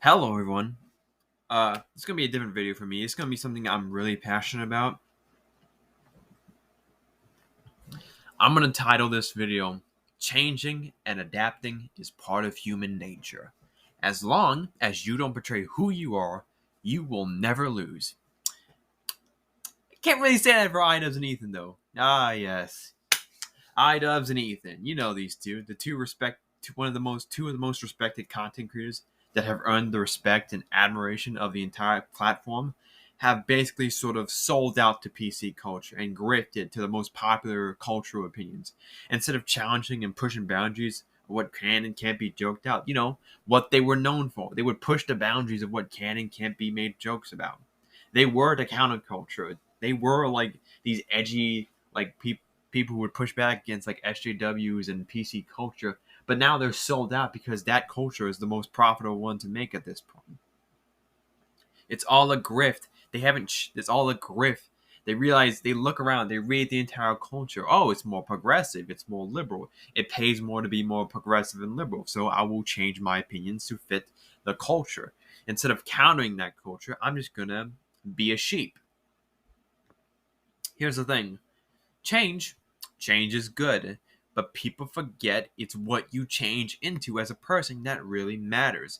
Hello, everyone. It's gonna be a different video for me. It's gonna be something I'm really passionate about. I'm gonna title this video "Changing and Adapting is Part of Human Nature." As long as you don't betray who you are, you will never lose. Can't really say that for iDubbbz and Ethan though. Ah, yes, iDubbbz and Ethan. You know these two. Two of the most respected content creators that have earned the respect and admiration of the entire platform, have basically sort of sold out to PC culture and grifted to the most popular cultural opinions instead of challenging and pushing boundaries of what can and can't be joked out. What they were known for. They would push the boundaries of what can and can't be made jokes about. They were the counterculture. They were like these edgy people who would push back against like SJWs and PC culture, but now they're sold out because that culture is the most profitable one to make at this point. It's all a grift. It's all a grift. They realize, they look around, they read the entire culture. Oh, it's more progressive, it's more liberal. It pays more to be more progressive and liberal, so I will change my opinions to fit the culture. Instead of countering that culture, I'm just gonna be a sheep. Here's the thing. Change is good, but people forget it's what you change into as a person that really matters.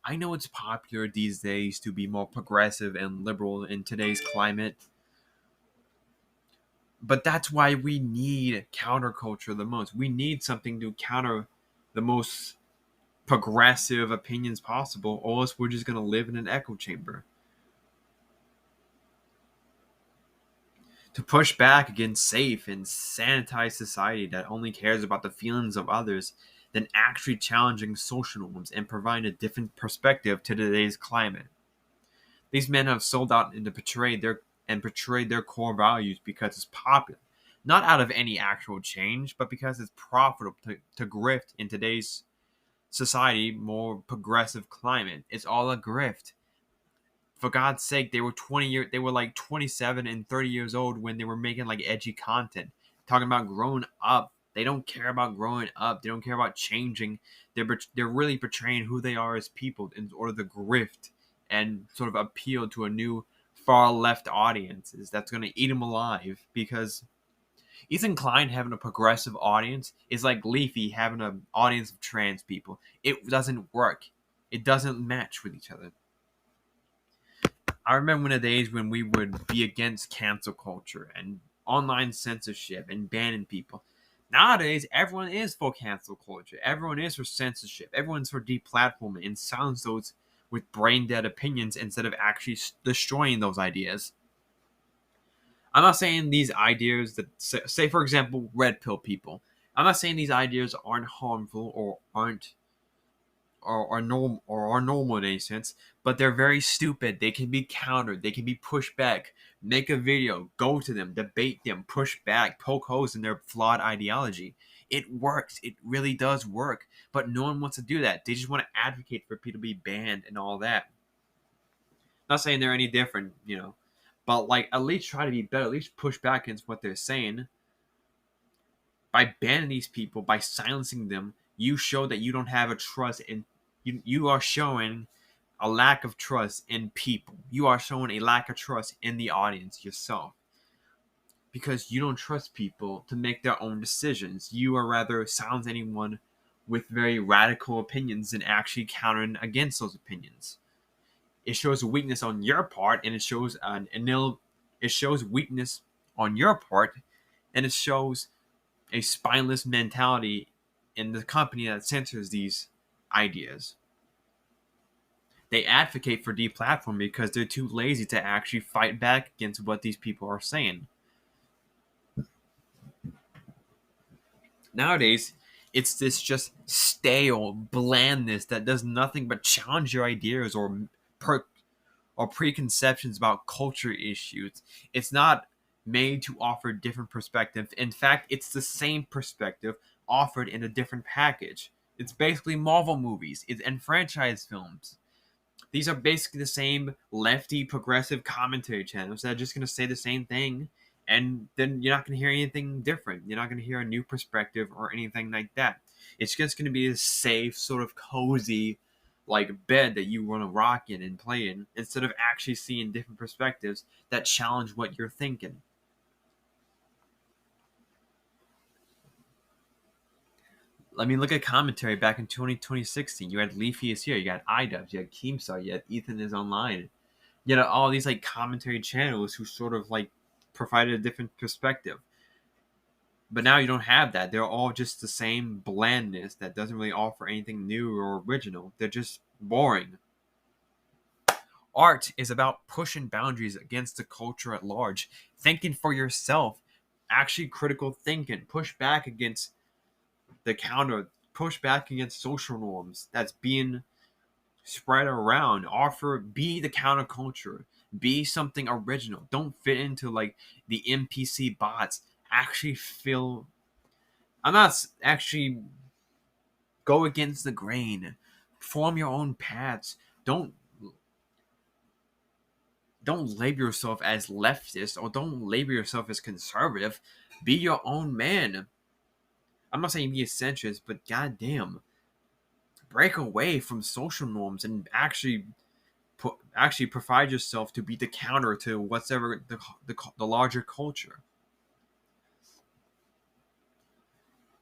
I know it's popular these days to be more progressive and liberal in today's climate, but that's why we need counterculture the most. We need something to counter the most progressive opinions possible, or else we're just going to live in an echo chamber. To push back against safe and sanitized society that only cares about the feelings of others than actually challenging social norms and providing a different perspective to today's climate. These men have sold out and portrayed their core values because it's popular, not out of any actual change, but because it's profitable to grift in today's society, more progressive climate. It's all a grift. For God's sake, they were like 27 and 30 years old when they were making like edgy content, talking about growing up. They don't care about growing up. They don't care about changing. They're really portraying who they are as people in order to grift and sort of appeal to a new far left audiences that's going to eat them alive. Because Ethan Klein having a progressive audience is like Leafy having an audience of trans people. It doesn't work. It doesn't match with each other. I remember the days when we would be against cancel culture and online censorship and banning people. Nowadays, everyone is for cancel culture. Everyone is for censorship. Everyone's for deplatforming and silence those with brain dead opinions instead of actually destroying those ideas. I'm not saying these ideas that, say for example, red pill people. I'm not saying these ideas aren't harmful or aren't are normal in any sense, but they're very stupid. They can be countered. They can be pushed back. Make a video, go to them, debate them, push back, poke holes in their flawed ideology. It works. It really does work. But no one wants to do that. They just want to advocate for people to be banned and all that. Not saying they're any different, but like at least try to be better. At least push back against what they're saying. By banning these people, by silencing them, you show that you don't have a trust in you are showing a lack of trust in people. You are showing a lack of trust in the audience yourself. Because you don't trust people to make their own decisions. You are rather silence anyone with very radical opinions than actually countering against those opinions. It shows a weakness on your part, and it shows weakness on your part, and it shows a spineless mentality in the company that censors these ideas. They advocate for deplatforming because they're too lazy to actually fight back against what these people are saying. Nowadays, it's this just stale blandness that does nothing but challenge your ideas or preconceptions about culture issues. It's not made to offer different perspectives. In fact, it's the same perspective offered in a different package. It's basically Marvel movies and franchise films. These are basically the same lefty progressive commentary channels that are just going to say the same thing, and then you're not going to hear anything different. You're not going to hear a new perspective or anything like that. It's just going to be a safe, sort of cozy like bed that you want to rock in and play in, instead of actually seeing different perspectives that challenge what you're thinking. I mean, look at commentary back in 2016. You had Leafy is here, you got iDubbbz, you had Keemstar, you had Ethan is online. You know, all these like commentary channels who sort of like provided a different perspective. But now you don't have that. They're all just the same blandness that doesn't really offer anything new or original. They're just boring. Art is about pushing boundaries against the culture at large, thinking for yourself, actually critical thinking, push back against the counter, push back against social norms that's being spread around. Be the counterculture, be something original. Don't fit into like the NPC bots. Actually feel. I'm not actually go against the grain. Form your own paths. Don't label yourself as leftist or don't label yourself as conservative. Be your own man. I'm not saying be a centrist, but goddamn, break away from social norms and actually provide yourself to be the counter to whatever the larger culture.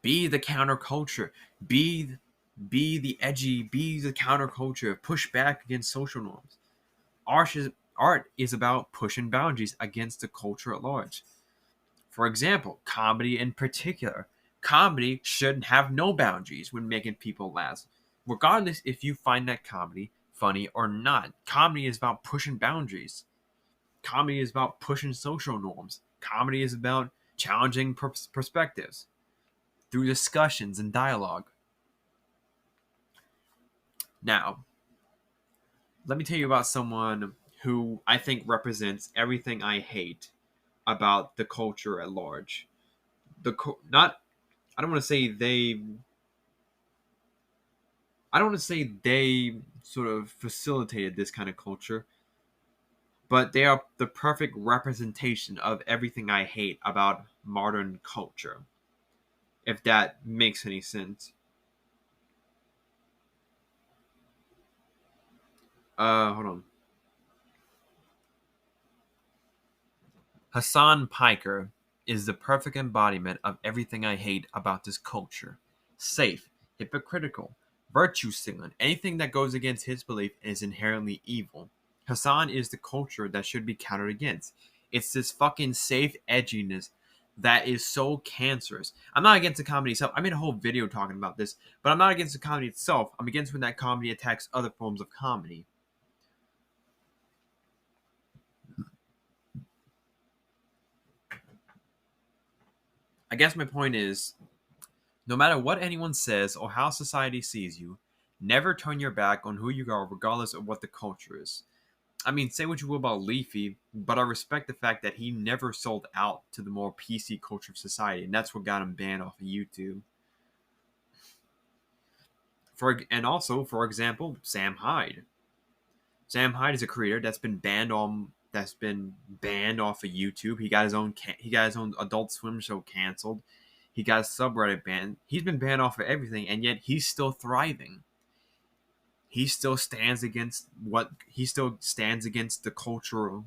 Be the counterculture. Be the edgy. Be the counterculture. Push back against social norms. Art is about pushing boundaries against the culture at large. For example, comedy in particular. Comedy should have no boundaries when making people laugh, regardless if you find that comedy funny or not. Comedy is about pushing boundaries. Comedy is about pushing social norms. Comedy is about challenging perspectives through discussions and dialogue. Now, let me tell you about someone who I think represents everything I hate about the culture at large. Not I don't want to say they I don't want to say they sort of facilitated this kind of culture, but they are the perfect representation of everything I hate about modern culture. If that makes any sense. Hold on. Hassan Piker is the perfect embodiment of everything I hate about this culture. Safe, hypocritical, virtue signaling, anything that goes against his belief is inherently evil. Hassan is the culture that should be countered against. It's this fucking safe edginess that is so cancerous. I'm not against the comedy itself. I made a whole video talking about this, but I'm not against the comedy itself. I'm against when that comedy attacks other forms of comedy. I guess my point is, no matter what anyone says or how society sees you, never turn your back on who you are, regardless of what the culture is. I mean, say what you will about Leafy, but I respect the fact that he never sold out to the more PC culture of society, and that's what got him banned off of YouTube. And also, for example, Sam Hyde. Sam Hyde is a creator that's been banned off of YouTube. He got his own Adult Swim show canceled. He got his subreddit banned. He's been banned off of everything, and yet he's still thriving. He still stands against the culture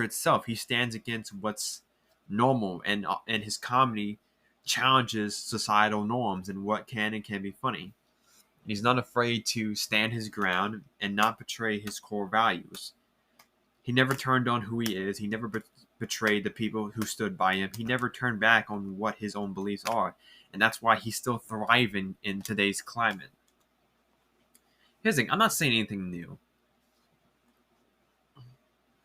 itself. He stands against what's normal, and his comedy challenges societal norms and what can and can be funny. He's not afraid to stand his ground and not betray his core values. He never turned on who he is. He never betrayed the people who stood by him. He never turned back on what his own beliefs are. And that's why he's still thriving in today's climate. Here's the thing, I'm not saying anything new.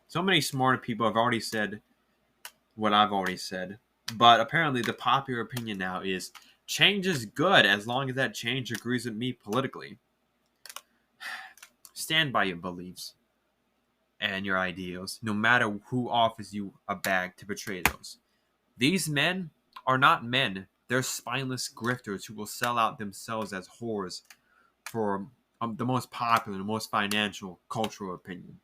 So many smart people have already said what I've already said. But apparently the popular opinion now is change is good as long as that change agrees with me politically. Stand by your beliefs and your ideals, no matter who offers you a bag to betray those. These men are not men. They're spineless grifters who will sell out themselves as whores for the most popular, the most financial cultural opinion.